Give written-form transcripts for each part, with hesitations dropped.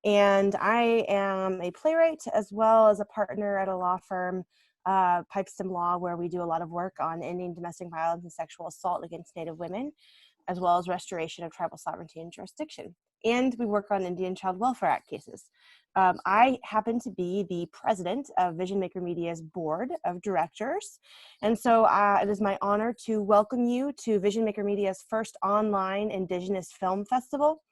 And I am a playwright as well as a partner at a law firm, Pipestem Law, where we do a lot of work on ending domestic violence and sexual assault against Native women, as well as restoration of tribal sovereignty and jurisdiction. And we work on Indian Child Welfare Act cases. I happen to be the president of Vision Maker Media's board of directors. And so it is my honor to welcome you to Vision Maker Media's first online Indigenous Film Festival.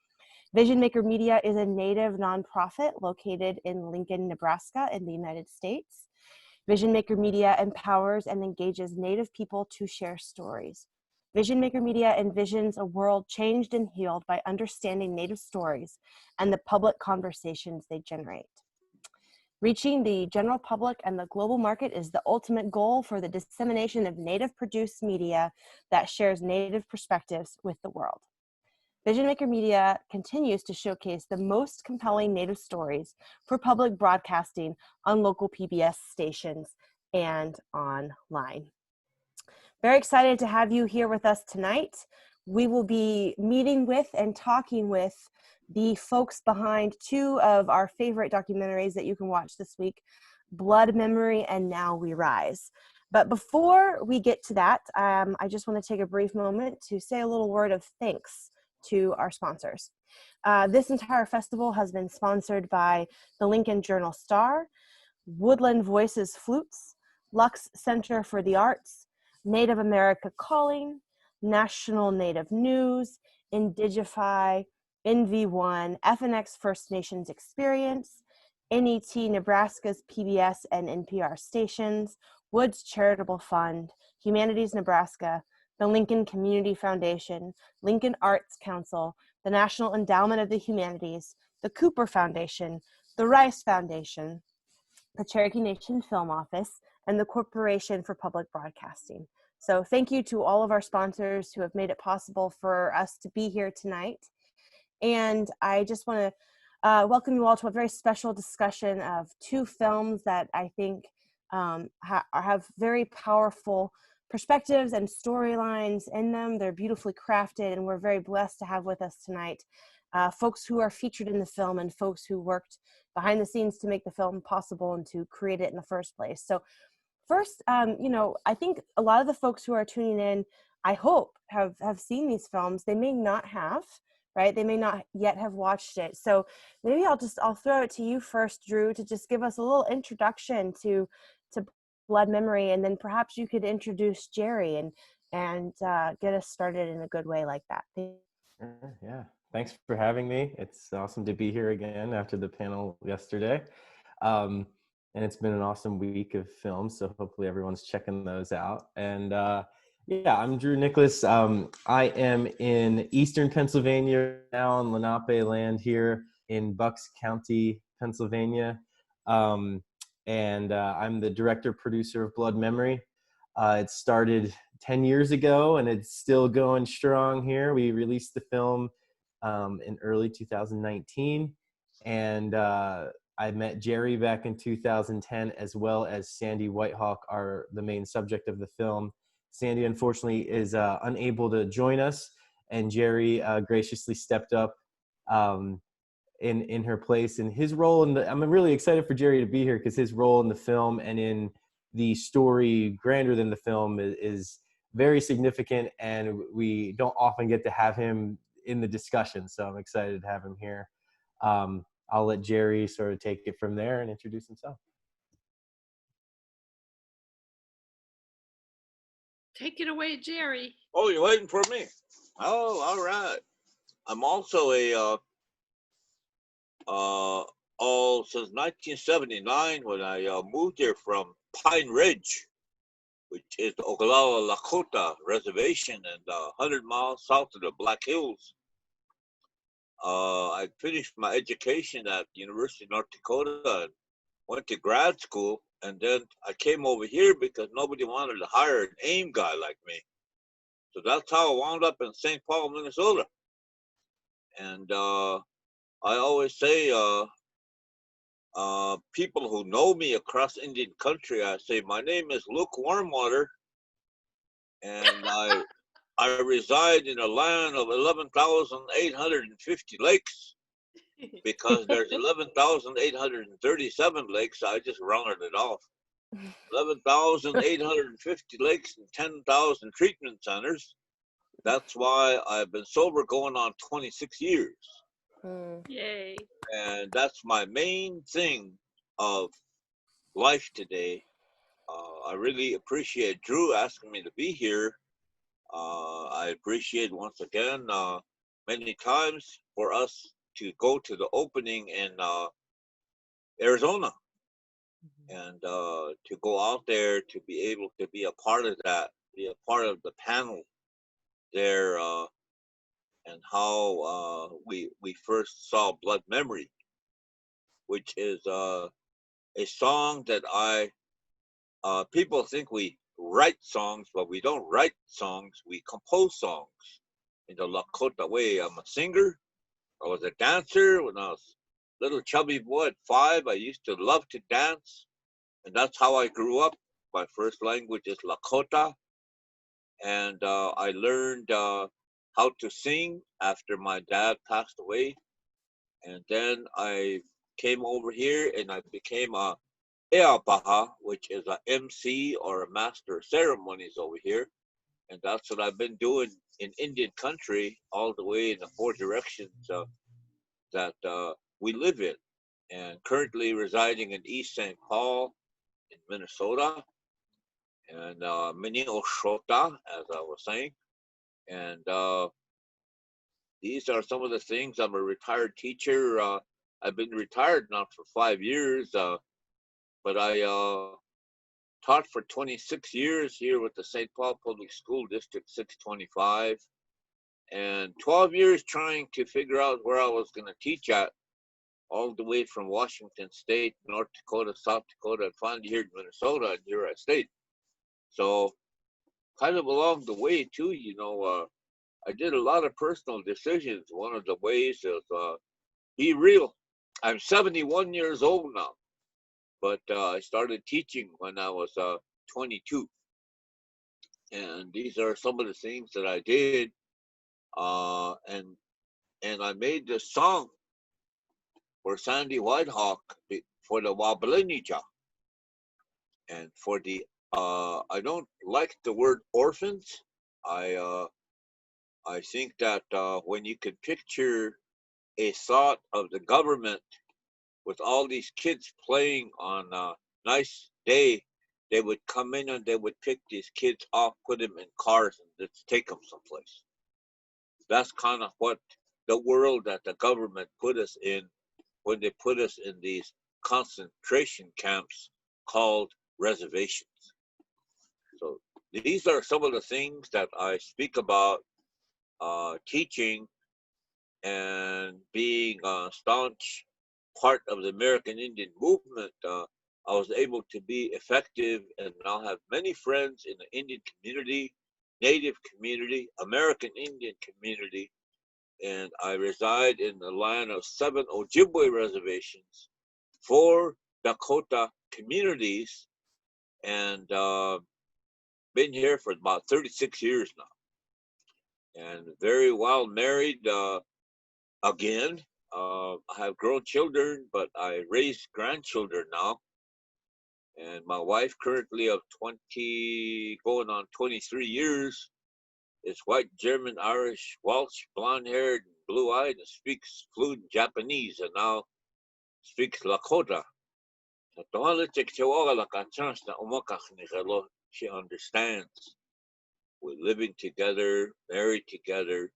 Vision Maker Media is a Native nonprofit located in Lincoln, Nebraska in the United States. Vision Maker Media empowers and engages Native people to share stories. Vision Maker Media envisions a world changed and healed by understanding Native stories and the public conversations they generate. Reaching the general public and the global market is the ultimate goal for the dissemination of Native-produced media that shares Native perspectives with the world. Vision Maker Media continues to showcase the most compelling Native stories for public broadcasting on local PBS stations and online. Very excited to have you here with us tonight. We will be meeting with and talking with the folks behind two of our favorite documentaries that you can watch this week, Blood Memory and Now We Rise. But before we get to that, I just want to take a brief moment to say a little word of thanks to our sponsors. This entire festival has been sponsored by the Lincoln Journal-Star, Woodland Voices Flutes, Lux Center for the Arts, Native America Calling, National Native News, Indigify, NV1, FNX First Nations Experience, NET Nebraska's PBS and NPR stations, Woods Charitable Fund, Humanities Nebraska, the Lincoln Community Foundation, Lincoln Arts Council, the National Endowment of the Humanities, the Cooper Foundation, the Rice Foundation, the Cherokee Nation Film Office, and the Corporation for Public Broadcasting. So thank you to all of our sponsors who have made it possible for us to be here tonight. And I just want to welcome you all to a very special discussion of two films that I think have very powerful perspectives and storylines in them. They're beautifully crafted, and we're very blessed to have with us tonight folks who are featured in the film and folks who worked behind the scenes to make the film possible and to create it in the first place. So first, I think a lot of the folks who are tuning in, I hope, have seen these films. They may not have, right? They may not yet have watched it. So maybe I'll throw it to you first, Drew, to just give us a little introduction to Blood Memory, and then perhaps you could introduce Jerry and get us started in a good way like that. Yeah, thanks for having me. It's awesome to be here again after the panel yesterday. And it's been an awesome week of films, so hopefully everyone's checking those out. And yeah, I'm Drew Nicholas. I am in Eastern Pennsylvania now on Lenape land here in Bucks County, Pennsylvania. And I'm the director producer of Blood Memory. It started 10 years ago and it's still going strong here. We released the film in early 2019, and I met Jerry back in 2010, as well as Sandy Whitehawk, the main subject of the film. Sandy, unfortunately, is unable to join us, and Jerry graciously stepped up in her place. And his role I'm really excited for Jerry to be here because his role in the film and in the story grander than the film is very significant, and we don't often get to have him in the discussion. So I'm excited to have him here. I'll let Jerry sort of take it from there and introduce himself. Take it away, Jerry. Oh, you're waiting for me? Oh, all right. I'm also since 1979, when I moved here from Pine Ridge, which is the Oglala Lakota Reservation and 100 miles south of the Black Hills. I finished my education at the University of North Dakota and went to grad school, and then I came over here because nobody wanted to hire an AIM guy like me. So that's how I wound up in St. Paul, Minnesota. And I always say, people who know me across Indian country, I say, my name is Luke Warmwater, and I reside in a land of 11,850 lakes, because there's 11,837 lakes. I just rounded it off. 11,850 lakes and 10,000 treatment centers. That's why I've been sober going on 26 years. Mm. Yay. And that's my main thing of life today. I really appreciate Drew asking me to be here. I appreciate once again many times for us to go to the opening in Arizona and to go out there to be able to be a part of that, be a part of the panel there, and how we first saw Blood Memory, which is a song that people think we write songs, but we don't write songs. We compose songs in the Lakota way. I'm a singer. I was a dancer when I was a little chubby boy at 5. I used to love to dance, and that's how I grew up. My first language is Lakota, and I learned how to sing after my dad passed away. And then I came over here and I became a Eapaha, which is a MC or a master of ceremonies over here. And that's what I've been doing in Indian country all the way in the 4 directions that we live in. And currently residing in East St. Paul in Minnesota and Minnesota, as I was saying. And these are some of the things. I'm a retired teacher. I've been retired now for 5 years, but I taught for 26 years here with the St. Paul Public School District 625, and 12 years trying to figure out where I was going to teach at, all the way from Washington State, North Dakota, South Dakota, and finally here in Minnesota, and here I stayed. So kind of along the way too, I did a lot of personal decisions. One of the ways is be real. I'm 71 years old now, but I started teaching when I was 22. And these are some of the things that I did. And I made this song for Sandy Whitehawk for the Wablinija. And for the, I don't like the word orphans. I think that when you can picture a thought of the government with all these kids playing on a nice day, they would come in and they would pick these kids off, put them in cars, and just take them someplace. That's kind of what the world that the government put us in when they put us in these concentration camps called reservations. So these are some of the things that I speak about teaching and being a staunch part of the American Indian movement. I was able to be effective and now have many friends in the Indian community, Native community, American Indian community, and I reside in the land of 7 Ojibwe reservations, 4 Dakota communities, and been here for about 36 years now. And very well married again. I have grown children, but I raise grandchildren now. And my wife, currently of 20, going on 23 years, is white, German, Irish, Welsh, blonde-haired, blue-eyed, and speaks fluent Japanese, and now speaks Lakota. She understands. We're living together, married together,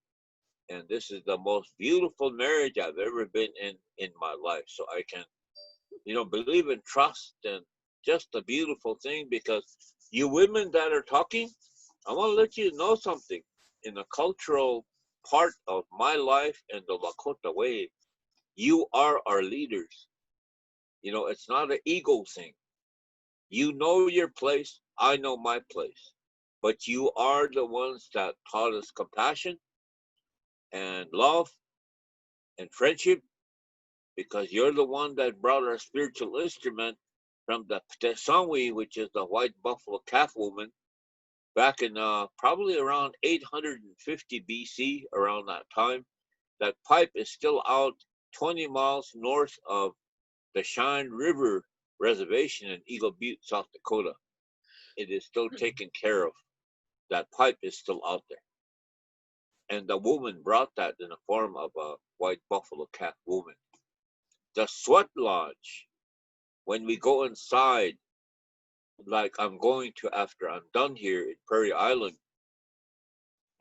and this is the most beautiful marriage I've ever been in my life. So I can, believe in trust, and just a beautiful thing, because you women that are talking, I want to let you know something. In the cultural part of my life and the Lakota way, you are our leaders. It's not an ego thing. You know your place, I know my place. But you are the ones that taught us compassion and love and friendship, because you're the one that brought our spiritual instrument from the Ptesanwi, which is the white buffalo calf woman, back in probably around 850 BC, around that time. That pipe is still out 20 miles north of the Shine River Reservation in Eagle Butte, South Dakota. It is still taken care of. That pipe is still out there. And the woman brought that in the form of a white buffalo cat woman. The sweat lodge, when we go inside, like I'm going to after I'm done here in Prairie Island,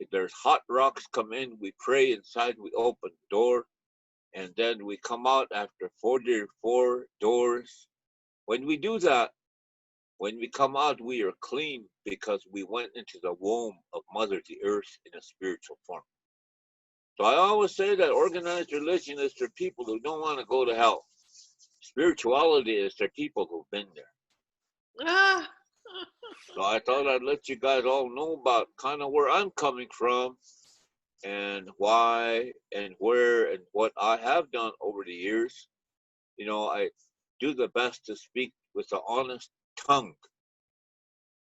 if there's hot rocks come in, we pray inside, we open the door, and then we come out after 44 doors. When we do that, when we come out, we are clean because we went into the womb of Mother the Earth in a spiritual form. So I always say that organized religion is for people who don't want to go to hell. Spirituality is for people who've been there. Ah. So I thought I'd let you guys all know about kind of where I'm coming from and why and where and what I have done over the years. You know, I do the best to speak with an honest tongue,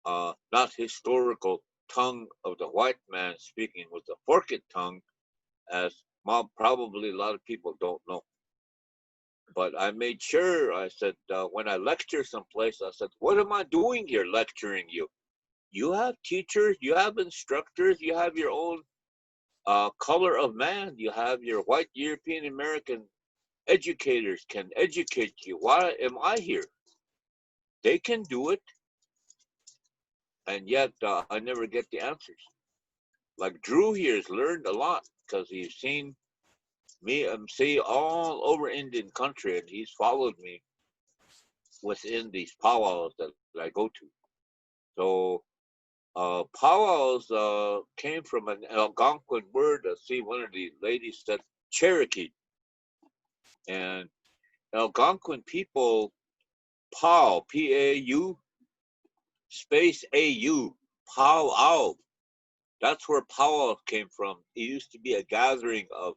not historical tongue of the white man speaking with a forked tongue, as probably a lot of people don't know. But I made sure, I said, when I lecture someplace, I said, what am I doing here lecturing you? You have teachers, you have instructors, you have your own color of man, you have your white European American educators can educate you. Why am I here? They can do it. And yet I never get the answers. Like Drew here has learned a lot because he's seen me MC all over Indian country, and he's followed me within these powwows that I go to. So powwows came from an Algonquin word. See, one of the ladies said Cherokee. And Algonquin people, pow, P-A-U, space A-U, powwow. That's where powwow came from. It used to be a gathering of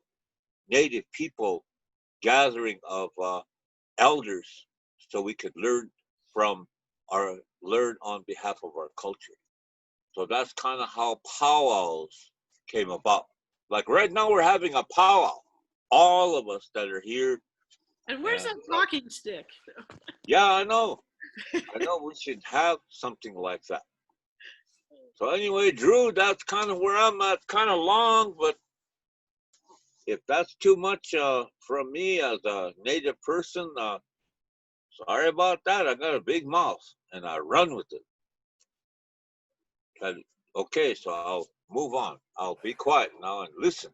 Native people, gathering of elders, so we could learn on behalf of our culture. So that's kind of how powwows came about. Like right now, we're having a powwow. All of us that are here. And where's that talking stick? Yeah, I know. I know we should have something like that. So anyway, Drew, that's kind of where I'm at. Kind of long, but if that's too much from me as a Native person, sorry about that. I got a big mouth and I run with it. And, okay, so I'll move on. I'll be quiet now and listen.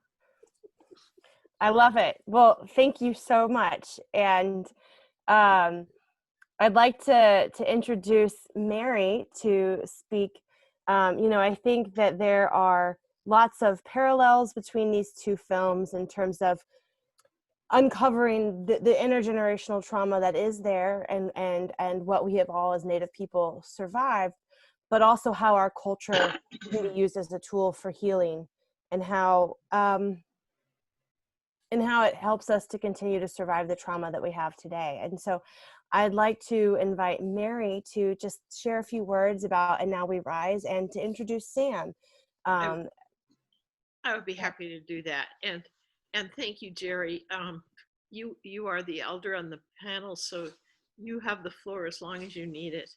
I love it. Well, thank you so much. And I'd like to introduce Mary to speak. I think that there are lots of parallels between these two films in terms of uncovering the intergenerational trauma that is there and what we have all as Native people survived, but also how our culture can be used as a tool for healing, and how it helps us to continue to survive the trauma that we have today. And so I'd like to invite Mary to just share a few words about And Now We Rise, and to introduce Sam. I would be happy to do that. And thank you, Jerry. You are the elder on the panel, so you have the floor as long as you need it.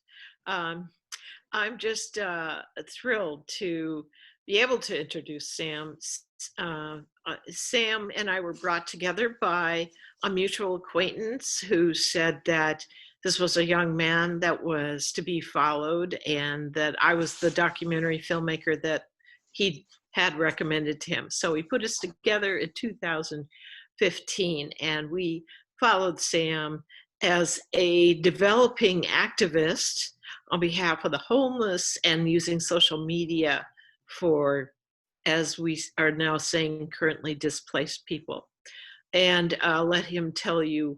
I'm just thrilled to be able to introduce Sam. Sam and I were brought together by a mutual acquaintance who said that this was a young man that was to be followed, and that I was the documentary filmmaker that he had recommended to him. So he put us together in 2015, and we followed Sam as a developing activist on behalf of the homeless and using social media for, as we are now saying, currently displaced people. And I'll let him tell you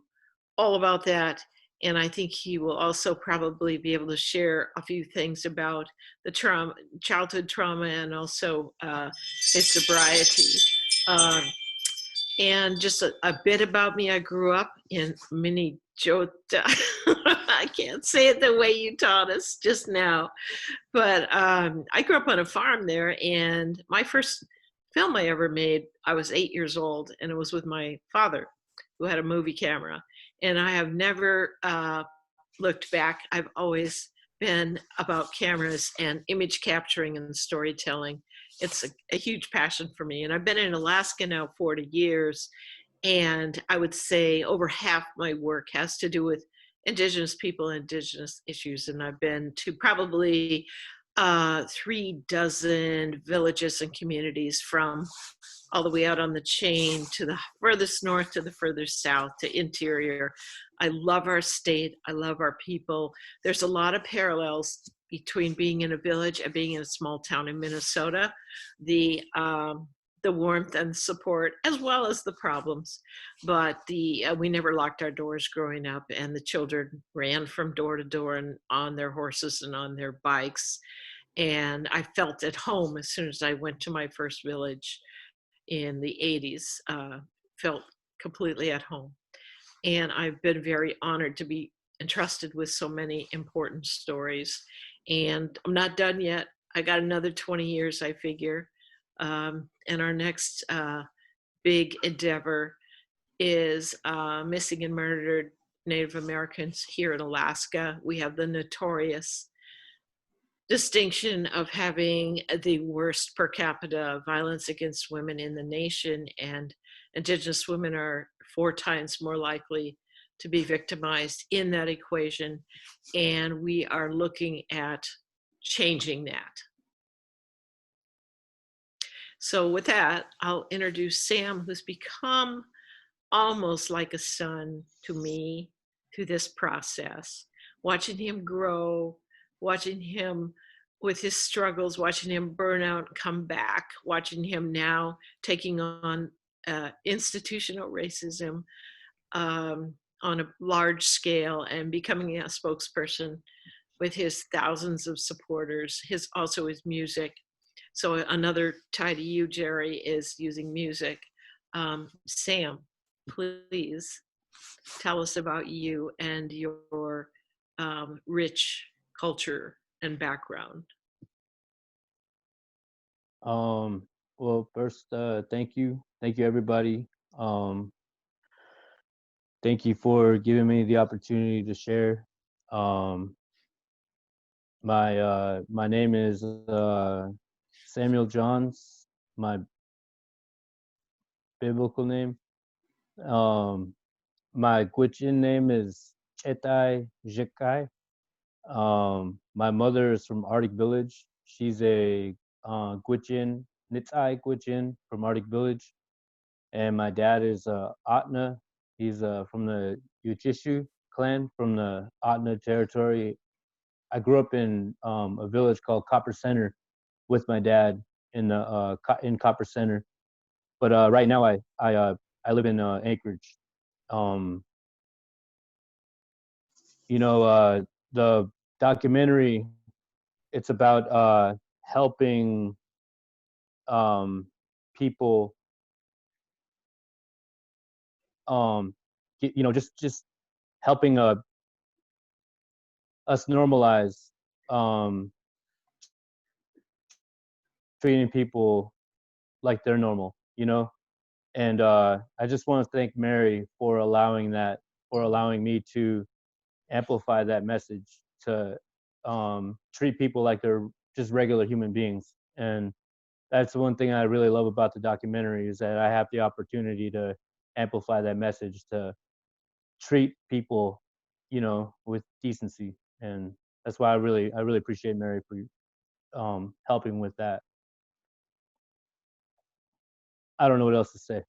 all about that. And I think he will also probably be able to share a few things about the trauma, childhood trauma, and also his sobriety. And just a bit about me. I grew up in Minijota. I can't say it the way you taught us just now, but I grew up on a farm there, and my first film I ever made, I was 8 years old, and it was with my father. who had a movie camera. And I have never looked back. I've always been about cameras and image capturing and storytelling. It's a huge passion for me. And I've been in Alaska now 40 years. And I would say over half my work has to do with Indigenous people, Indigenous issues. And I've been to probably 36 villages and communities, from all the way out on the chain to the furthest north to the furthest south to interior. I love our state. I love our people. There's a lot of parallels between being in a village and being in a small town in Minnesota. The warmth and support, as well as the problems, but we never locked our doors growing up, and the children ran from door to door and on their horses and on their bikes. And I felt at home as soon as I went to my first village in the 80s, felt completely at home. And I've been very honored to be entrusted with so many important stories. And I'm not done yet. I got another 20 years, I figure. And our next big endeavor is missing and murdered Native Americans here in Alaska. We have the notorious distinction of having the worst per capita violence against women in the nation, and Indigenous women are 4 times more likely to be victimized in that equation. And we are looking at changing that. So with that, I'll introduce Sam, who's become almost like a son to me through this process. Watching him grow, watching him with his struggles, watching him burn out and come back, watching him now taking on institutional racism on a large scale and becoming a spokesperson with his thousands of supporters, also his music. So another tie to you, Jerry, is using music. Sam, please tell us about you and your rich culture and background. Well, first, thank you everybody. Thank you for giving me the opportunity to share. My name is Samuel Johns, my biblical name. My Gwich'in name is Chetai Jekai. My mother is from Arctic Village. She's a Gwich'in, Nitai Gwich'in from Arctic Village. And my dad is Atna. He's from the Uchishu clan from the Atna territory. I grew up in a village called Copper Center with my dad in Copper Center. But right now I live in Anchorage. The documentary, it's about helping people, just helping us normalize treating people like they're normal, And I just want to thank Mary for allowing me to amplify that message, to treat people like they're just regular human beings. And that's one thing I really love about the documentary, is that I have the opportunity to amplify that message, to treat people, with decency. And that's why I really appreciate Mary for helping with that. I don't know what else to say.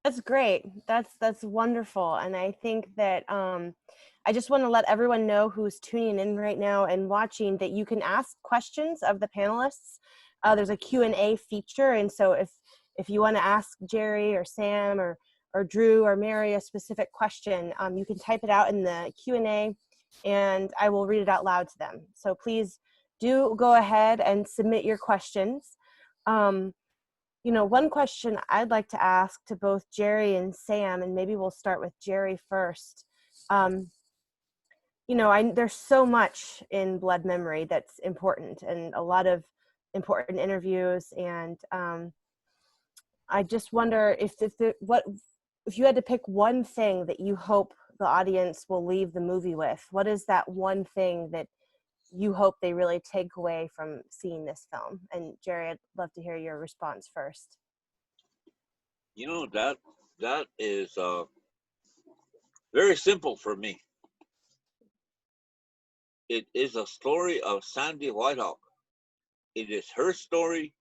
That's great. That's wonderful. And I think that I just want to let everyone know who's tuning in right now and watching that you can ask questions of the panelists. There's a Q&A feature. And so if you want to ask Jerry or Sam or Drew or Mary a specific question, you can type it out in the Q&A and I will read it out loud to them. So please do go ahead and submit your questions. One question I'd like to ask to both Jerry and Sam, and maybe we'll start with Jerry first. There's so much in Blood Memory that's important, and a lot of important interviews. And I just wonder if you had to pick one thing that you hope the audience will leave the movie with, what is that one thing that you hope they really take away from seeing this film? And Jerry, I'd love to hear your response first. You know, that is very simple for me. It is a story of Sandy Whitehawk. It is her story.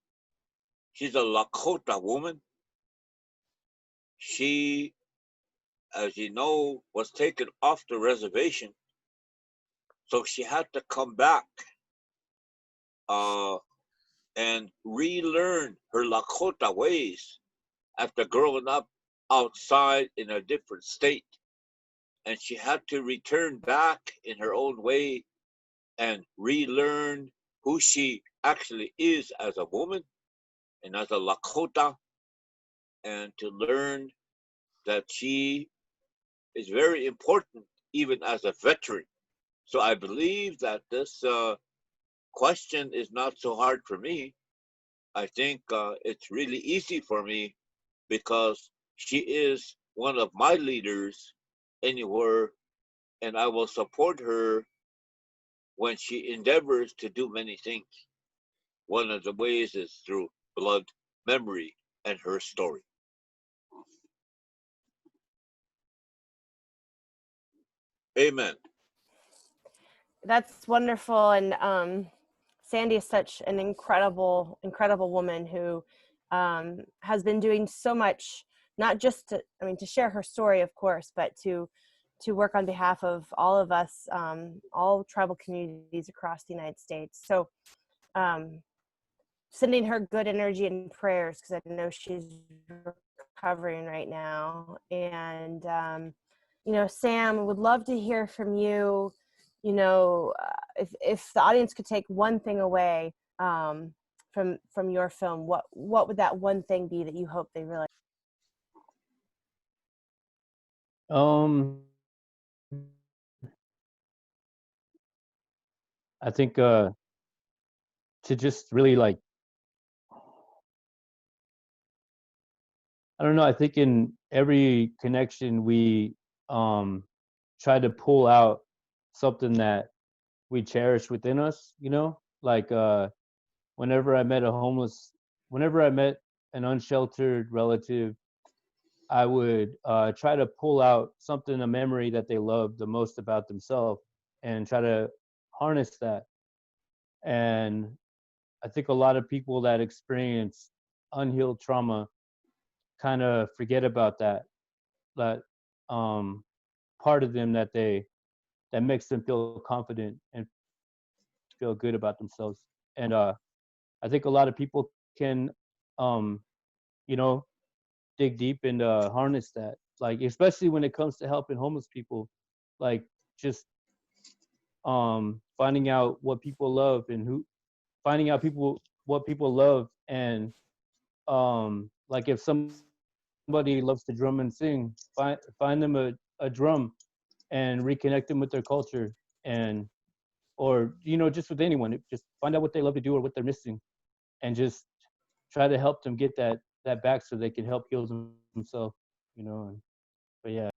She's a Lakota woman. She, as you know, was taken off the reservation, so she had to come back and relearn her Lakota ways after growing up outside in a different state. And she had to return back in her own way and relearn who she actually is as a woman and as a Lakota, and to learn that she is very important even as a veteran. So I believe that this question is not so hard for me. I think it's really easy for me because she is one of my leaders anywhere, and I will support her when she endeavors to do many things. One of the ways is through blood, memory, and her story. Amen. That's wonderful. And Sandy is such an incredible woman who has been doing so much, not just to share her story, of course, but to work on behalf of all of us, all tribal communities across the United States. So sending her good energy and prayers, because I know she's recovering right now. And Sam, would love to hear from you. If the audience could take one thing away from your film, what would that one thing be that you hope they really? I think to just really like, I don't know, I think in every connection we try to pull out something that we cherish within us, like whenever I met an unsheltered relative, I would try to pull out something, a memory that they loved the most about themselves, and try to harness that. And I think a lot of people that experience unhealed trauma kind of forget about that part of them that makes them feel confident and feel good about themselves. And I think a lot of people can dig deep and harness that, like especially when it comes to helping homeless people, like just finding out what people love and finding out what people love, and like if somebody loves to drum and sing, find them a drum and reconnect them with their culture, and or just with anyone, just find out what they love to do or what they're missing, and just try to help them get that back so they can help heal themselves, but yeah.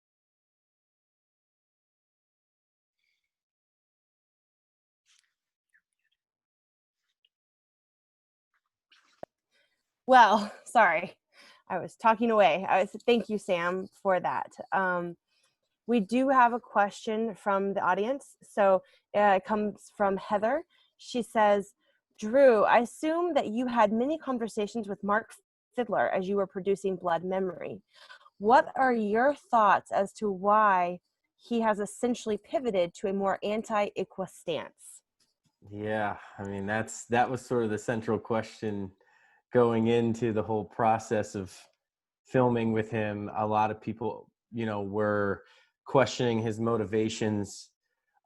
Well, sorry, I was talking away. Thank you, Sam, for that. We do have a question from the audience. So it comes from Heather. She says, Drew, I assume that you had many conversations with Mark Fiddler as you were producing Blood Memory. What are your thoughts as to why he has essentially pivoted to a more anti-ICWA stance? Yeah, I mean, that was sort of the central question going into the whole process of filming with him. A lot of people, were questioning his motivations.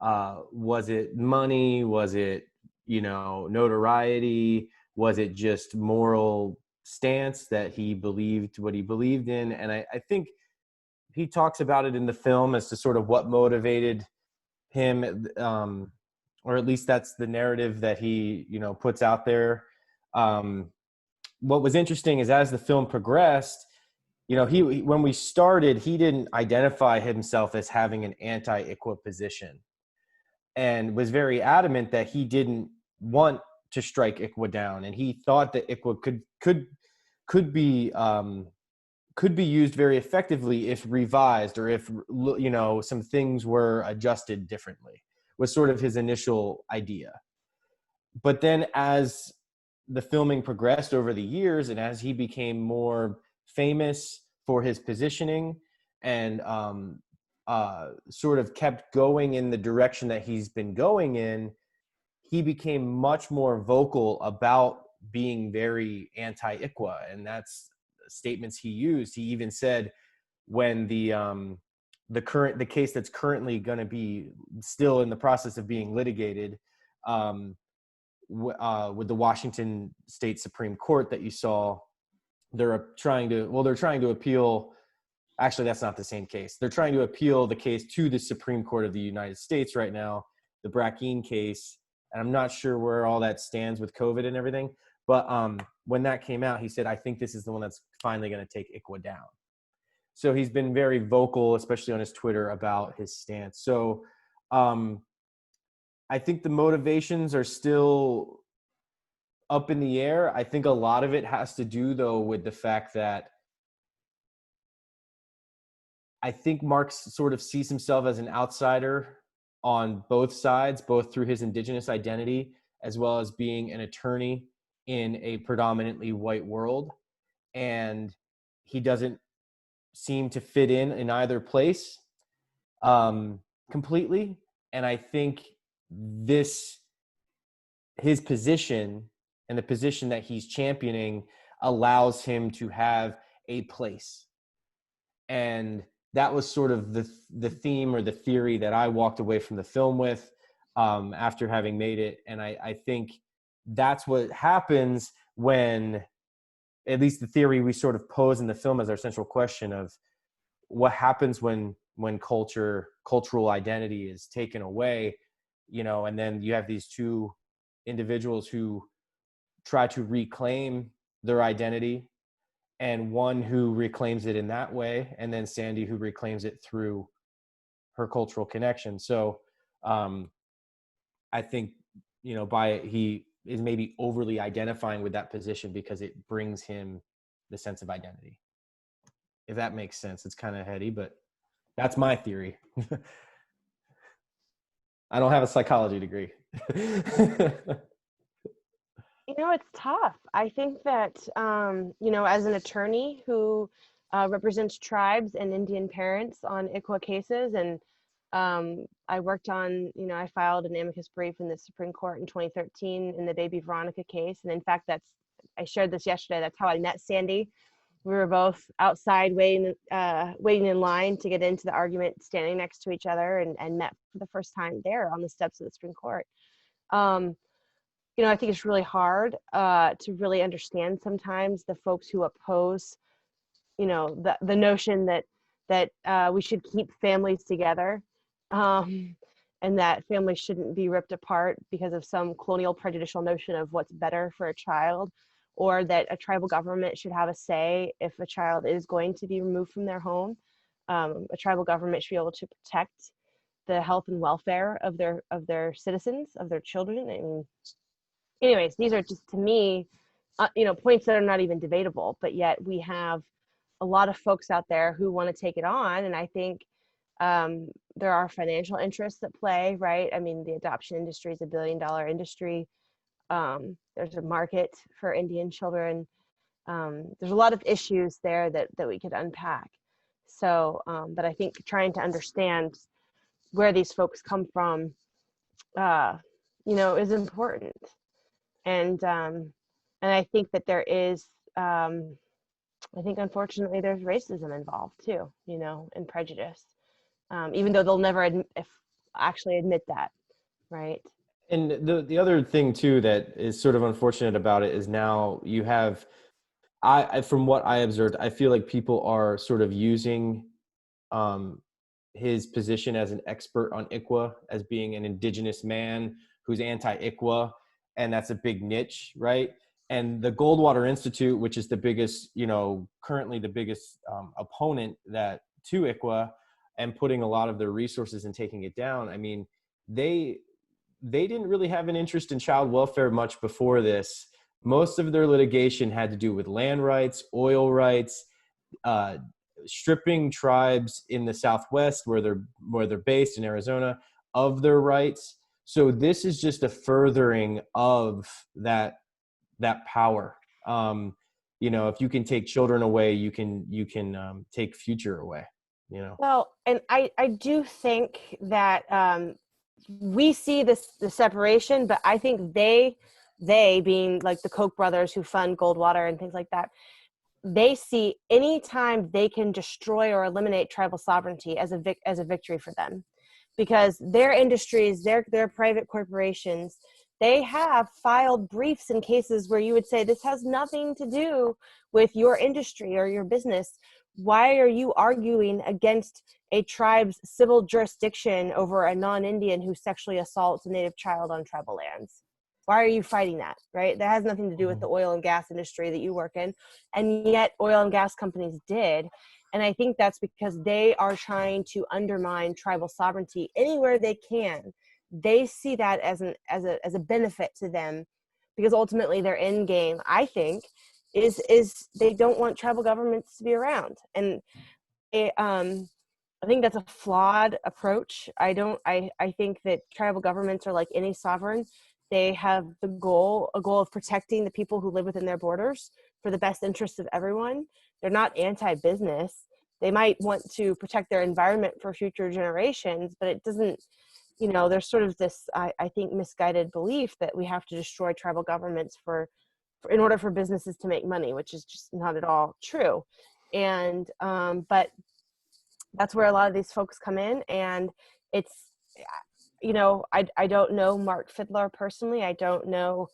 Was it money? Was it, notoriety? Was it just moral stance that he believed what he believed in? And I think he talks about it in the film as to sort of what motivated him, or at least that's the narrative that he, puts out there. What was interesting is as the film progressed, when we started, he didn't identify himself as having an anti-ICWA position, and was very adamant that he didn't want to strike ICWA down, and he thought that ICWA could be used very effectively if revised, or if some things were adjusted differently, was sort of his initial idea. But then as the filming progressed over the years, and as he became more famous for his positioning, and sort of kept going in the direction that he's been going in, he became much more vocal about being very anti-ICWA, and that's statements he used. He even said, when the case that's currently going to be still in the process of being litigated, with the Washington State Supreme Court that you saw, they're trying to appeal. Actually, that's not the same case. They're trying to appeal the case to the Supreme Court of the United States right now, the Brackeen case. And I'm not sure where all that stands with COVID and everything. But when that came out, he said, I think this is the one that's finally going to take ICWA down. So he's been very vocal, especially on his Twitter, about his stance. So I think the motivations are still up in the air. I think a lot of it has to do, though, with the fact that I think Mark sort of sees himself as an outsider on both sides, both through his indigenous identity as well as being an attorney in a predominantly white world. And he doesn't seem to fit in either place completely. And I think his position and the position that he's championing allows him to have a place. And that was sort of the theme or the theory that I walked away from the film with after having made it. And I think that's what happens when, at least the theory we sort of pose in the film as our central question of what happens when cultural identity is taken away, and then you have these two individuals who try to reclaim their identity, and one who reclaims it in that way, and then Sandy who reclaims it through her cultural connection. So I think, he is maybe overly identifying with that position because it brings him the sense of identity. If that makes sense. It's kind of heady, but that's my theory. I don't have a psychology degree. It's tough. I think that, as an attorney who represents tribes and Indian parents on ICWA cases, and I worked on, I filed an amicus brief in the Supreme Court in 2013 in the Baby Veronica case. And in fact, I shared this yesterday. That's how I met Sandy. We were both outside waiting in line to get into the argument, standing next to each other, and met for the first time there on the steps of the Supreme Court. I think it's really hard to really understand sometimes the folks who oppose, the notion that we should keep families together, and that families shouldn't be ripped apart because of some colonial prejudicial notion of what's better for a child, or that a tribal government should have a say if a child is going to be removed from their home. A tribal government should be able to protect the health and welfare of their citizens, of their children. And anyways, these are just, to me, points that are not even debatable, but yet we have a lot of folks out there who want to take it on. And I think there are financial interests at play, right? I mean, the adoption industry is $1 billion industry. There's a market for Indian children. There's a lot of issues there that we could unpack. So, but I think trying to understand where these folks come from, is important. And I think that there is, I think unfortunately there's racism involved too, and prejudice, even though they'll never actually admit that, right? And the other thing too that is sort of unfortunate about it is now you have, from what I observed, I feel like people are sort of using his position as an expert on ICWA as being an indigenous man who's anti-ICWA, and that's a big niche, right? and the Goldwater Institute, which is the biggest, currently the biggest opponent to ICWA, and putting a lot of their resources and taking it down. I mean, they didn't really have an interest in child welfare much before this. Most of their litigation had to do with land rights, oil rights, stripping tribes in the Southwest where they're based in Arizona of their rights. So this is just a furthering of that power. If you can take children away, you can take future away. Well, and I do think that we see the separation, but I think they being like the Koch brothers who fund Goldwater and things like that, they see any time they can destroy or eliminate tribal sovereignty as a victory for them, because their industries, their private corporations, they have filed briefs in cases where you would say this has nothing to do with your industry or your business. Why are you arguing against a tribe's civil jurisdiction over a non-Indian who sexually assaults a native child on tribal lands? Why are you fighting that, right? That has nothing to do with the oil and gas industry that you work in. And yet oil and gas companies did. And I think that's because they are trying to undermine tribal sovereignty anywhere they can. They see that as a benefit to them, because ultimately their end game, I think, is they don't want tribal governments to be around. And I think that's a flawed approach. I think that tribal governments are like any sovereign. They have a goal of protecting the people who live within their borders for the best interest of everyone. They're not anti-business. They might want to protect their environment for future generations, but it doesn't, there's sort of this, I think, misguided belief that we have to destroy tribal governments in order for businesses to make money, which is just not at all true. And, but that's where a lot of these folks come in, and it's, I don't know Mark Fidler personally. I don't know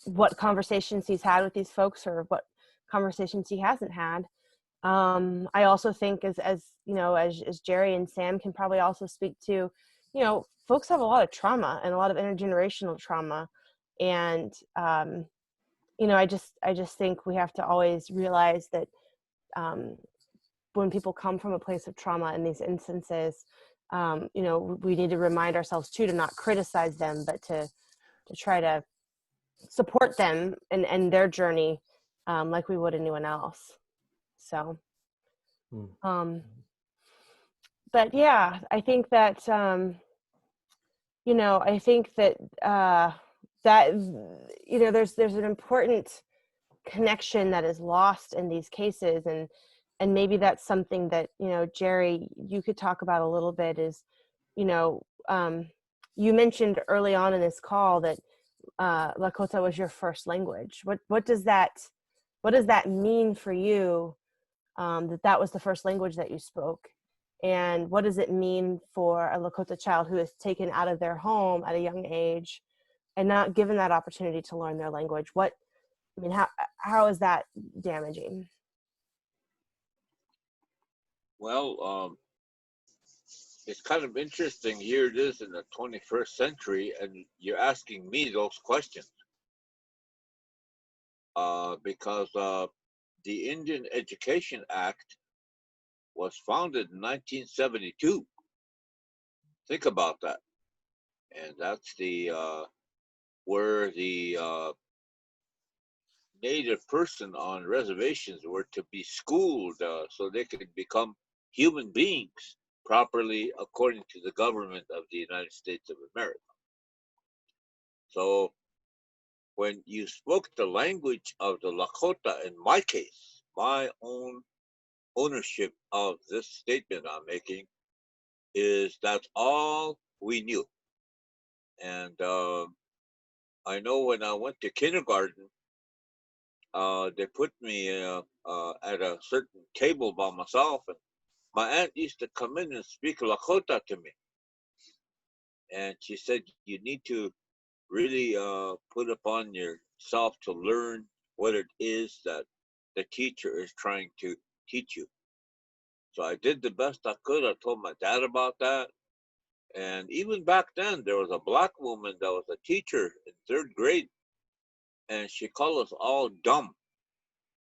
what conversations he's had with these folks or what conversations he hasn't had. I also think as Jerry and Sam can probably also speak to, folks have a lot of trauma and a lot of intergenerational trauma. And, I just think we have to always realize that when people come from a place of trauma in these instances, we need to remind ourselves too, to not criticize them, but to try to support them and their journey, like we would anyone else. So, but yeah, I think that, I think that, there's an important connection that is lost in these cases. And maybe that's something that, Jerry, you could talk about a little bit is, you mentioned early on in this call that Lakota was your first language. What does that mean for you, that was the first language that you spoke? And what does it mean for a Lakota child who is taken out of their home at a young age and not given that opportunity to learn their language? How is that damaging? Well, it's kind of interesting. Here it is in the 21st century, and you're asking me those questions. Because the Indian Education Act was founded in 1972. Think about that. And that's where the native person on reservations were to be schooled so they could become human beings properly according to the government of the United States of America. So when you spoke the language of the Lakota, in my case, my own ownership of this statement I'm making is that's all we knew. And I know when I went to kindergarten, they put me at a certain table by myself, and my aunt used to come in and speak Lakota to me. And she said, you need to really put upon yourself to learn what it is that the teacher is trying to teach you. So I did the best I could. I told my dad about that. And even back then, there was a black woman that was a teacher in 3rd grade. and she called us all dumb.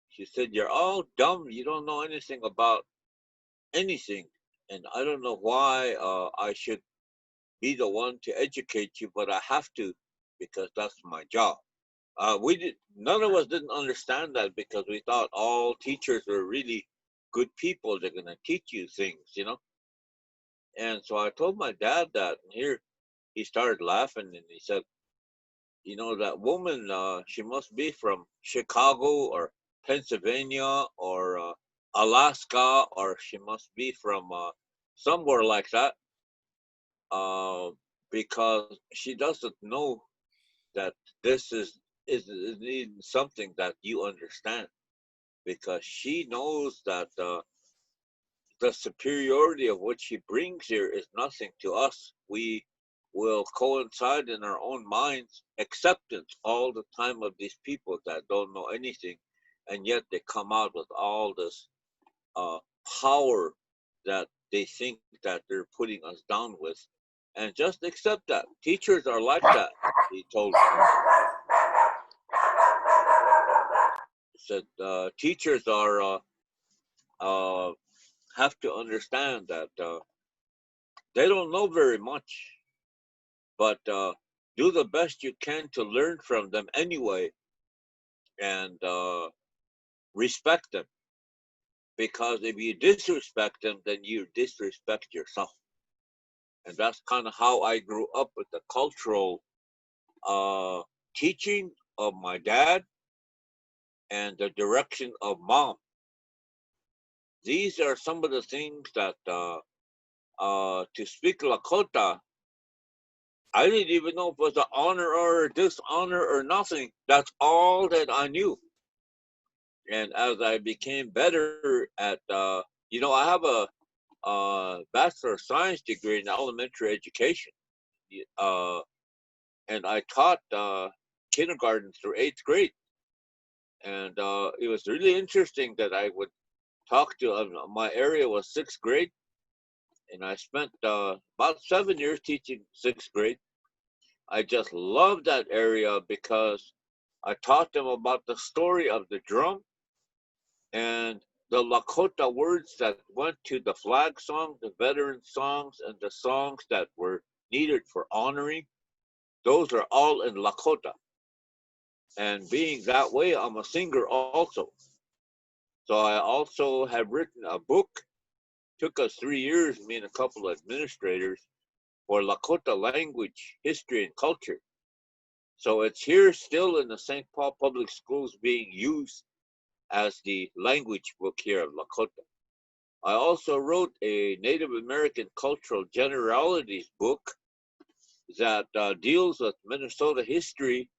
She said, "You're all dumb. You don't know anything about anything, and I don't know why I should be the one to educate you, but I have to because that's my job." None of us didn't understand that because we thought all teachers were really good people. They're gonna teach you things, you know. And so I told my dad that, and here he started laughing and he said, "You know, that woman, she must be from Chicago or Pennsylvania or Alaska, or she must be from somewhere like that, uh, because she doesn't know that this is something that you understand, because she knows that the superiority of what she brings here is nothing to us. We will coincide in our own minds acceptance all the time of these people that don't know anything, and yet they come out with all this uh, power that they think that they're putting us down with, and just accept that teachers are like that." He told me. He said teachers are have to understand that they don't know very much, but do the best you can to learn from them anyway, and respect them, because if you disrespect them, then you disrespect yourself. And that's kind of how I grew up, with the cultural uh, teaching of my dad and the direction of mom. These are some of the things that, to speak Lakota, I didn't even know if it was an honor or a dishonor or nothing. That's all that I knew. And as I became better at, I have a Bachelor of Science degree in elementary education. Uh, and I taught kindergarten through 8th grade. And it was really interesting that I would talk to, my area was 6th grade. And I spent about 7 years teaching 6th grade. I just loved that area because I taught them about the story of the drum and the Lakota words that went to the flag song, the veteran songs, and the songs that were needed for honoring. Those are all in Lakota. And being that way, I'm a singer also. So I also have written a book. Took us 3 years, me and a couple of administrators, for Lakota language, history, and culture. So it's here still in the St. Paul Public Schools being used as the language book here of Lakota. I also wrote a Native American cultural generalities book that deals with Minnesota history,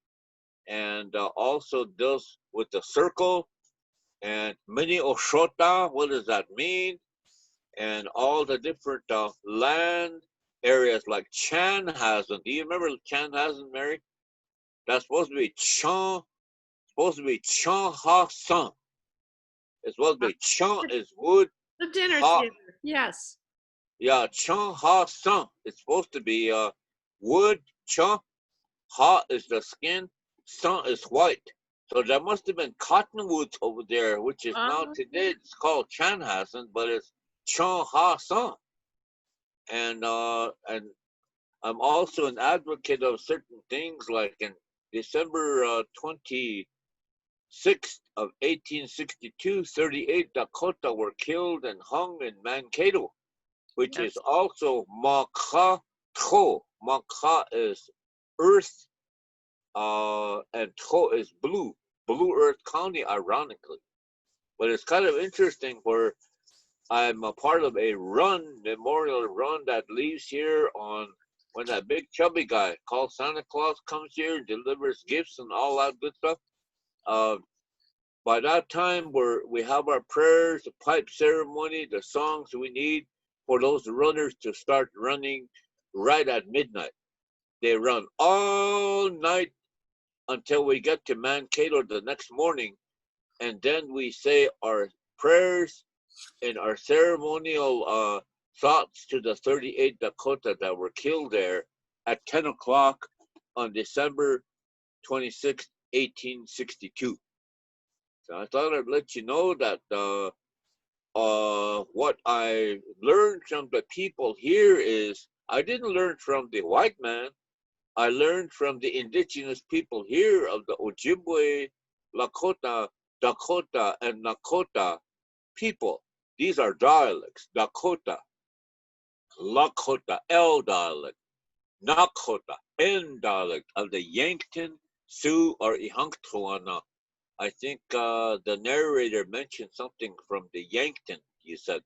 and also deals with the circle and Minneoshota. What does that mean? And all the different land areas like Chanhassen. Do you remember Chanhassen, Mary? That's supposed to be Chanhassen. It's supposed to be Chan is wood, The dinner ha, theater. Yes. yeah, Chanhassen. It's supposed to be wood, Chan, ha is the skin, sun is white. So there must have been cottonwoods over there, which is now today it's called Chanhassen, but it's Chanhassen. And I'm also an advocate of certain things, like in December 26th of 1862, 38 Dakota were killed and hung in Mankato, which Yes. is also Makato. Maka is earth, and To is blue. Blue Earth County, ironically. But it's kind of interesting where I'm a part of a memorial run that leaves here on when that big chubby guy called Santa Claus comes here and delivers gifts and all that good stuff. By that time, we have our prayers, the pipe ceremony, the songs we need for those runners to start running right at midnight. They run all night until we get to Mankato the next morning, and then we say our prayers and our ceremonial thoughts to the 38 Dakota that were killed there at 10 o'clock on December 26, 1862. So I thought I'd let you know that what I learned from the people here is I didn't learn from the white man. I learned from the indigenous people here of the Ojibwe, Lakota, Dakota, and Nakota people. These are dialects. Dakota, Lakota, L dialect, Nakota, N dialect of the Yankton, Sioux, or Ihanktuana. I think the narrator mentioned something from the Yankton, you said.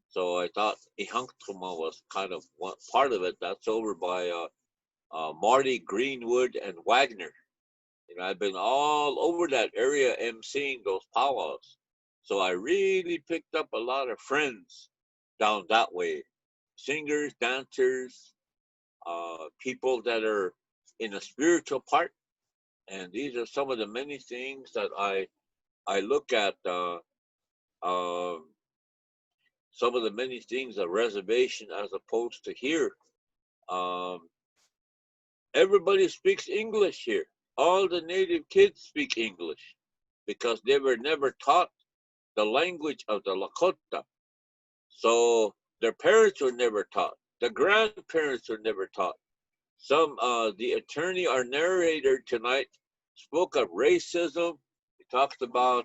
So I thought Ihanktuana was kind of one part of it. That's over by Marty Greenwood and Wagner. You know, I've been all over that area emceeing those powwows. So I really picked up a lot of friends down that way. Singers, dancers, people that are in a spiritual part. And these are some of the many things that I look at, um, some of the many things of reservation as opposed to here. Um, Everybody speaks English here. All the native kids speak English because they were never taught the language of the Lakota. So their parents were never taught. The grandparents were never taught. The attorney, our narrator tonight, spoke of racism. He talked about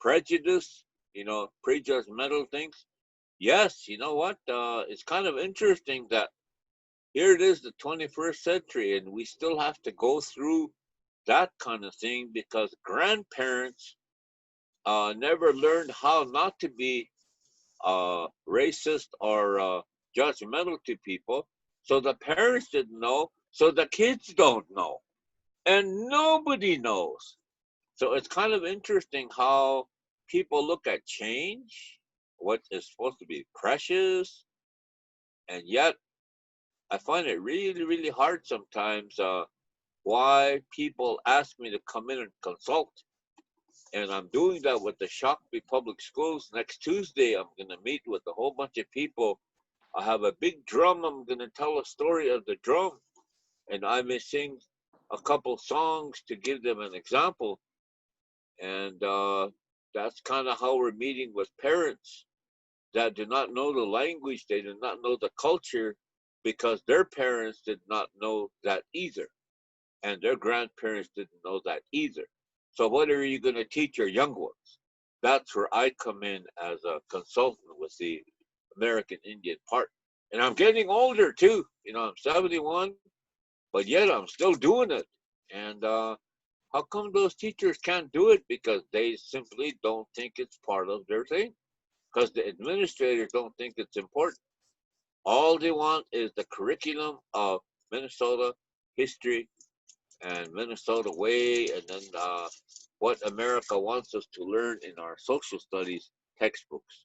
prejudice, prejudgmental things. Yes, you know what? It's kind of interesting that here it is, the 21st century, and we still have to go through that kind of thing because grandparents never learned how not to be racist or judgmental to people. So the parents didn't know, so the kids don't know, and nobody knows. So it's kind of interesting how people look at change, what is supposed to be precious, and yet I find it really, really hard sometimes why people ask me to come in and consult. And I'm doing that with the Shakopee Public Schools. Next Tuesday, I'm going to meet with a whole bunch of people. I have a big drum. I'm going to tell a story of the drum. And I may sing a couple songs to give them an example. And that's kind of how we're meeting with parents that do not know the language, they do not know the culture because their parents did not know that either. And their grandparents didn't know that either. So what are you going to teach your young ones? That's where I come in as a consultant with the American Indian part. And I'm getting older too. I'm 71, but yet I'm still doing it. And how come those teachers can't do it? Because they simply don't think it's part of their thing. Because the administrators don't think it's important. All they want is the curriculum of Minnesota history and Minnesota way, and then what America wants us to learn in our social studies textbooks.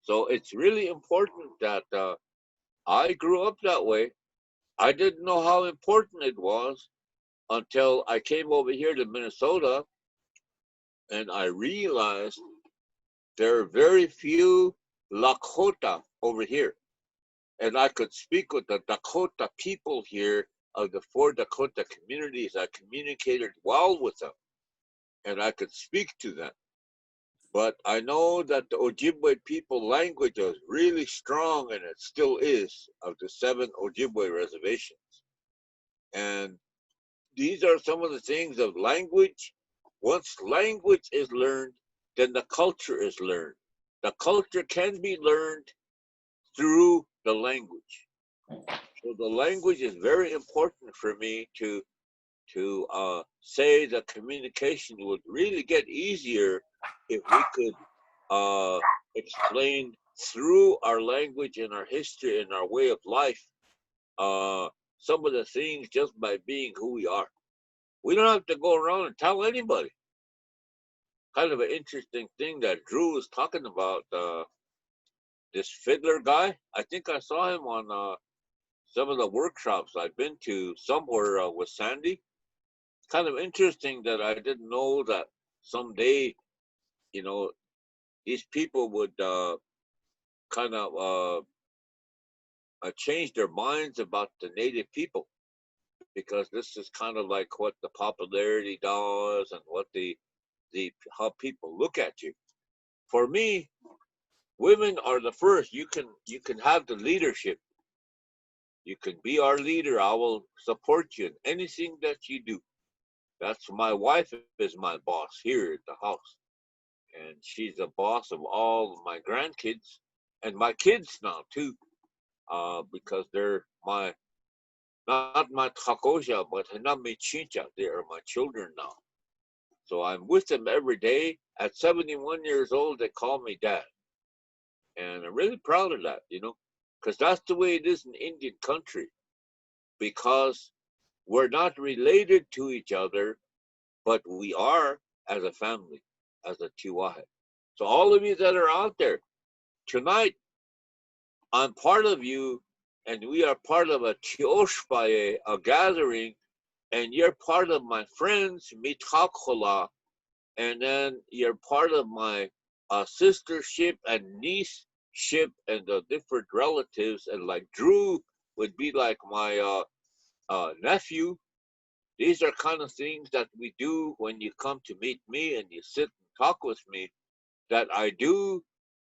So it's really important that I grew up that way. I didn't know how important it was until I came over here to Minnesota and I realized there are very few Lakota over here. And I could speak with the Dakota people here of the 4 Dakota communities. I communicated well with them and I could speak to them. But I know that the Ojibwe people language is really strong, and it still is, of the 7 Ojibwe reservations. And these are some of the things of language. Once language is learned, then the culture is learned. The culture can be learned through the language. So the language is very important for me to say that communication would really get easier if we could explain through our language and our history and our way of life some of the things just by being who we are. We don't have to go around and tell anybody. Kind of an interesting thing that Drew was talking about, this fiddler guy. I think I saw him on some of the workshops I've been to somewhere with Sandy. Kind of interesting that I didn't know that someday, these people would kind of change their minds about the native people because this is kind of like what the popularity does and what the how people look at you. For me, women are the first. You can have the leadership. You can be our leader. I will support you in anything that you do. That's my wife is my boss here at the house, and she's the boss of all my grandkids and my kids now too, because they're my not my takoja, but hinami chincha. They are my children now. So I'm with them every day. At 71 years old, they call me dad, and I'm really proud of that, because that's the way it is in Indian country. Because we're not related to each other, but we are as a family, as a Tiwahe. So all of you that are out there, tonight, I'm part of you, and we are part of a Tioshpaye, a gathering, and you're part of my friends, Mithakola, and then you're part of my sistership and nieceship and the different relatives, and like Drew would be like my nephew. These are kind of things that we do when you come to meet me and you sit and talk with me, that I do,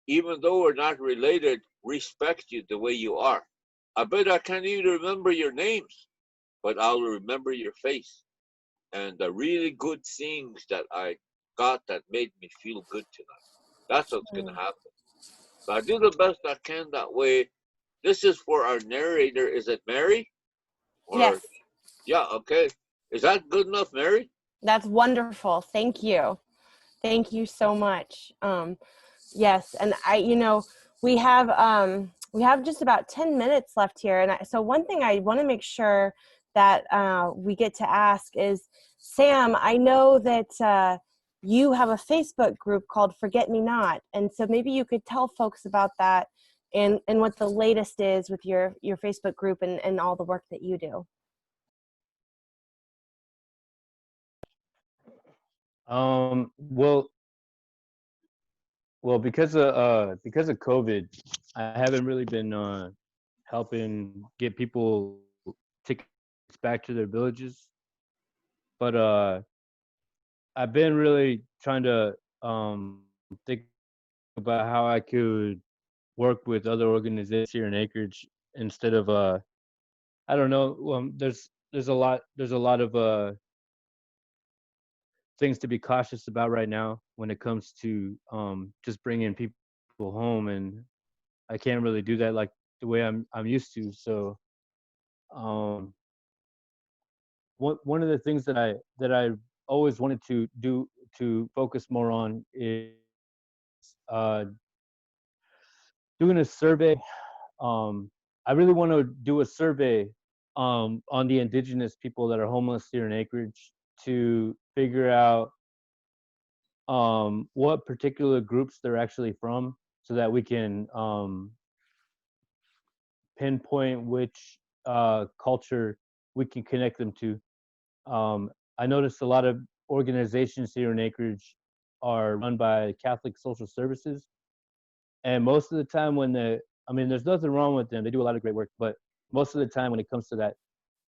even though we're not related, respect you the way you are. I bet I can't even remember your names, but I'll remember your face and the really good things that I got that made me feel good tonight. That's what's going to Mm. happen. So I do the best I can that way. This is for our narrator. Is it Mary? Or, Yes, yeah, okay. Is that good enough, Mary? that's wonderful. Thank you. Thank you so much. Yes, and we have just about 10 minutes left here, and so one thing I want to make sure that we get to ask is, Sam, I know that you have a Facebook group called Forget Me Not, and so maybe you could tell folks about that and what the latest is with your Facebook group and all the work that you do. Well, because of COVID, I haven't really been helping get people tickets back to their villages. But I've been really trying to think about how I could work with other organizations here in Anchorage instead of I don't know. There's a lot of things to be cautious about right now when it comes to just bringing people home, and I can't really do that like the way I'm used to. So um, one of the things that I always wanted to do to focus more on is uh, doing a survey. I really want to do a survey on the indigenous people that are homeless here in Anchorage to figure out what particular groups they're actually from, so that we can pinpoint which culture we can connect them to. I noticed a lot of organizations here in Anchorage are run by Catholic Social Services, and most of the time I mean, there's nothing wrong with them. They do a lot of great work, but most of the time when it comes to that,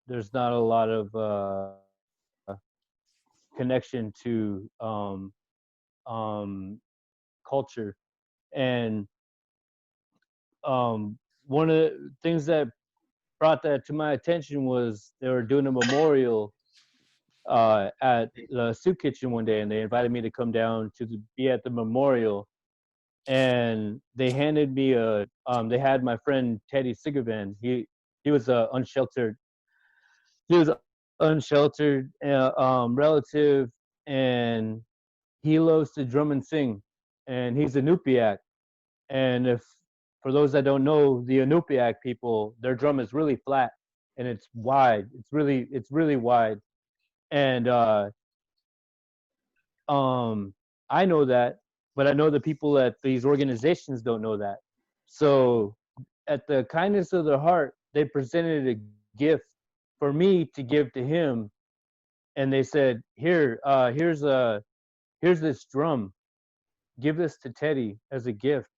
there's not a lot of connection to um, culture. And one of the things that brought that to my attention was they were doing a memorial at the soup kitchen one day, and they invited me to come down to be at the memorial. And they handed me they had my friend Teddy Sigavan. He was a unsheltered he was a unsheltered relative, and he loves to drum and sing, and he's a Nupiak. And if for those that don't know, the Inupiaq people, their drum is really flat and it's wide. It's really wide. And I know that, but I know the people at these organizations don't know that. So at the kindness of their heart, they presented a gift for me to give to him, and they said, here's this drum. Give this to Teddy as a gift.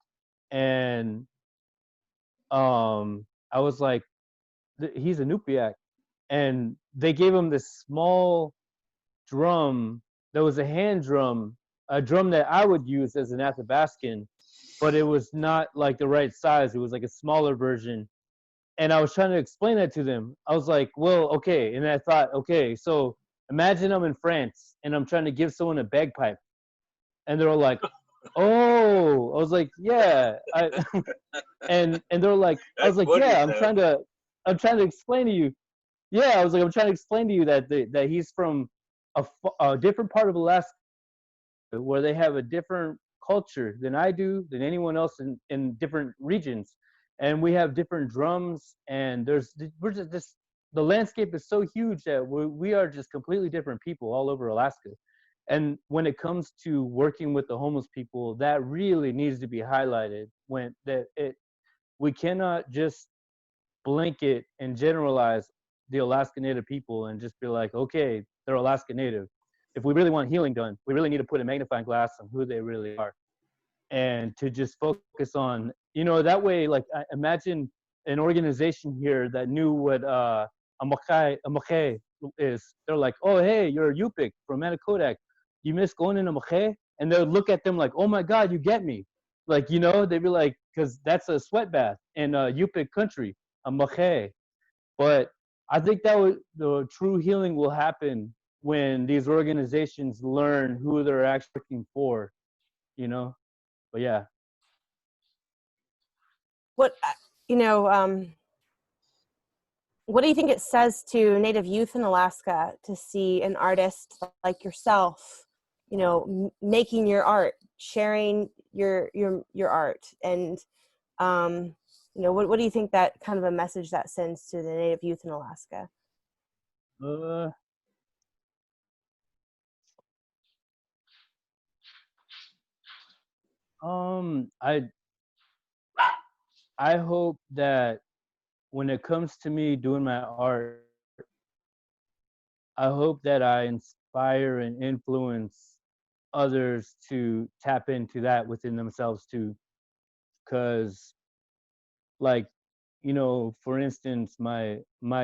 And I was like, he's a Nupiaq. And they gave him this small drum that was a hand drum, a drum that I would use as an Athabascan, but it was not like the right size. It was like a smaller version. And I was trying to explain that to them. I was like, well, okay. And I thought, okay, so imagine I'm in France and I'm trying to give someone a bagpipe. And they're all like, oh, I was like, yeah. And they're like, I was That's like, funny, yeah, Sam. I'm trying to explain to you. Yeah, I was like, I'm trying to explain to you that that he's from a different part of Alaska where they have a different culture than I do, than anyone else in different regions. And we have different drums, and we're just this, the landscape is so huge that we are just completely different people all over Alaska. And when it comes to working with the homeless people, that really needs to be highlighted. When that it we cannot just blanket and generalize the Alaska Native people and just be like, okay, they're Alaska Native. If we really want healing done, we really need to put a magnifying glass on who they really are, and to just focus on, that way, like, imagine an organization here that knew what a Moche is. They're like, oh, hey, you're a Yupik from Manicodak. You miss going in a Moche? And they would look at them like, oh my God, you get me. Like, they'd be like, because that's a sweat bath in Yupik country, a Moche. But I think the true healing will happen when these organizations learn who they're actually working for, you know? But yeah. What you know? What do you think it says to Native youth in Alaska to see an artist like yourself, making your art, sharing your art, and what do you think that kind of a message that sends to the Native youth in Alaska? Uh, I hope that when it comes to me doing my art, I hope that I inspire and influence others to tap into that within themselves too. Because, like, for instance, my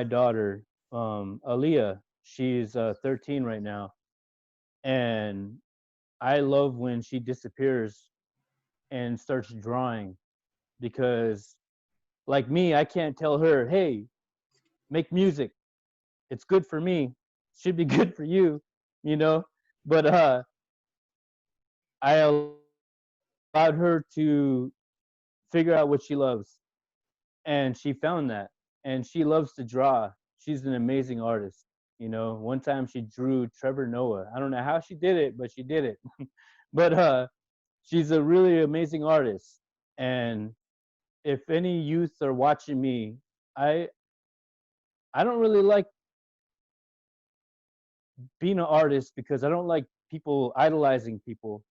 daughter, Aaliyah, she's 13 right now, and I love when she disappears and starts drawing, because, like me, I can't tell her, hey, make music. It's good for me. Should be good for you, you know. But I allowed her to figure out what she loves, and she found that, and she loves to draw. She's an amazing artist. One time she drew Trevor Noah. I don't know how she did it, but she did it. But she's a really amazing artist. And if any youth are watching me, I I don't really like being an artist because I don't like people idolizing people.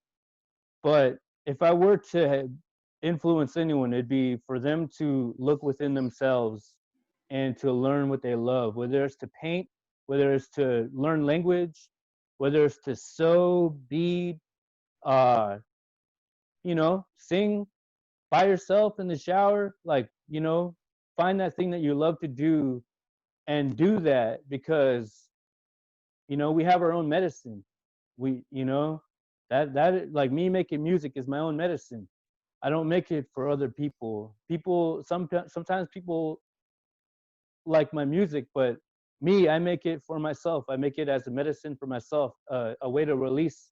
But if I were to influence anyone, it'd be for them to look within themselves and to learn what they love, whether it's to paint, whether it's to learn language, whether it's to sew, bead, uh, sing by yourself in the shower, like, find that thing that you love to do and do that, because we have our own medicine. We that like, me making music is my own medicine. I don't make it for other people. Sometimes people like my music, but me, I make it for myself. I make it as a medicine for myself, a way to release.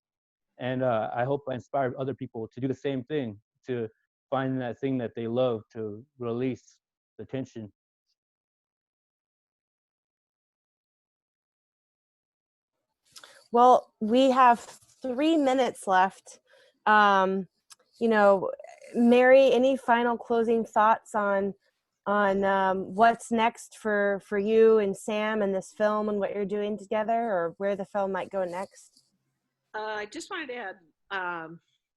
And I hope I inspire other people to do the same thing, to find that thing that they love, to release the tension. Well, we have 3 minutes left. Um, Mary, any final closing thoughts on what's next for you and Sam and this film and what you're doing together, or where the film might go next? I just wanted to add,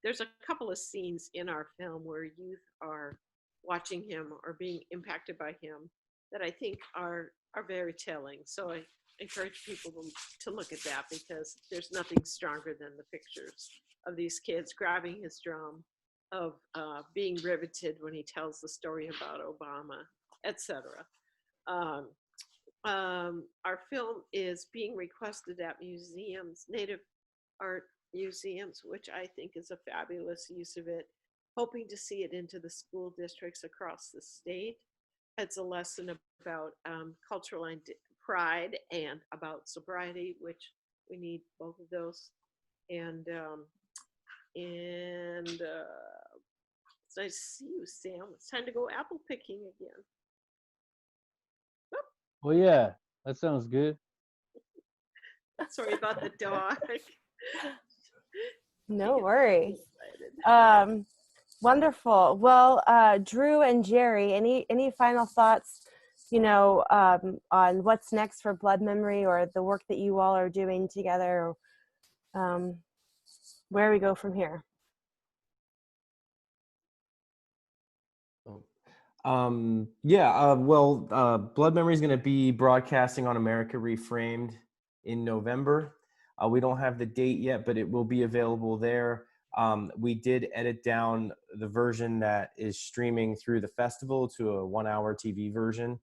there's a couple of scenes in our film where youth are watching him or being impacted by him that I think are very telling. So I encourage people to look at that, because there's nothing stronger than the pictures of these kids grabbing his drum, of being riveted when he tells the story about Obama, etc. Um, our film is being requested at museums, Native art museums, which I think is a fabulous use of it. Hoping to see it into the school districts across the state. It's a lesson about cultural pride and about sobriety, which we need both of those. And it's nice to see you, Sam. It's time to go apple picking again. Well, yeah, that sounds good. Sorry about the dog. No worries. Wonderful. Well, Drew and Jerry, any final thoughts, on what's next for Blood Memory or the work that you all are doing together? Where we go from here? Blood Memory is going to be broadcasting on America Reframed in November. We don't have the date yet, but it will be available there. We did edit down the version that is streaming through the festival to a 1-hour TV version.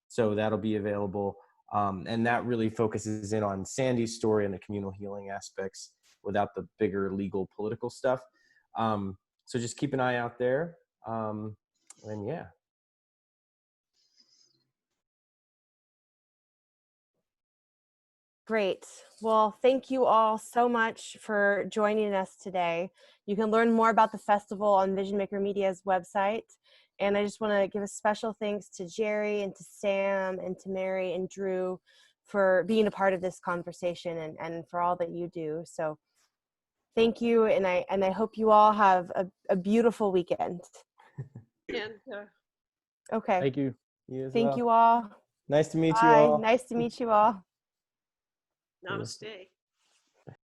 So that'll be available. And that really focuses in on Sandy's story and the communal healing aspects without the bigger legal political stuff. So just keep an eye out there. And yeah. Great. Well, thank you all so much for joining us today. You can learn more about the festival on Vision Maker Media's website. And I just want to give a special thanks to Jerry and to Sam and to Mary and Drew for being a part of this conversation and for all that you do. So thank you. And I hope you all have a beautiful weekend. And Okay. Thank you. You as Thank well. you all. Nice to meet you Bye. all. Nice to meet you all. namaste.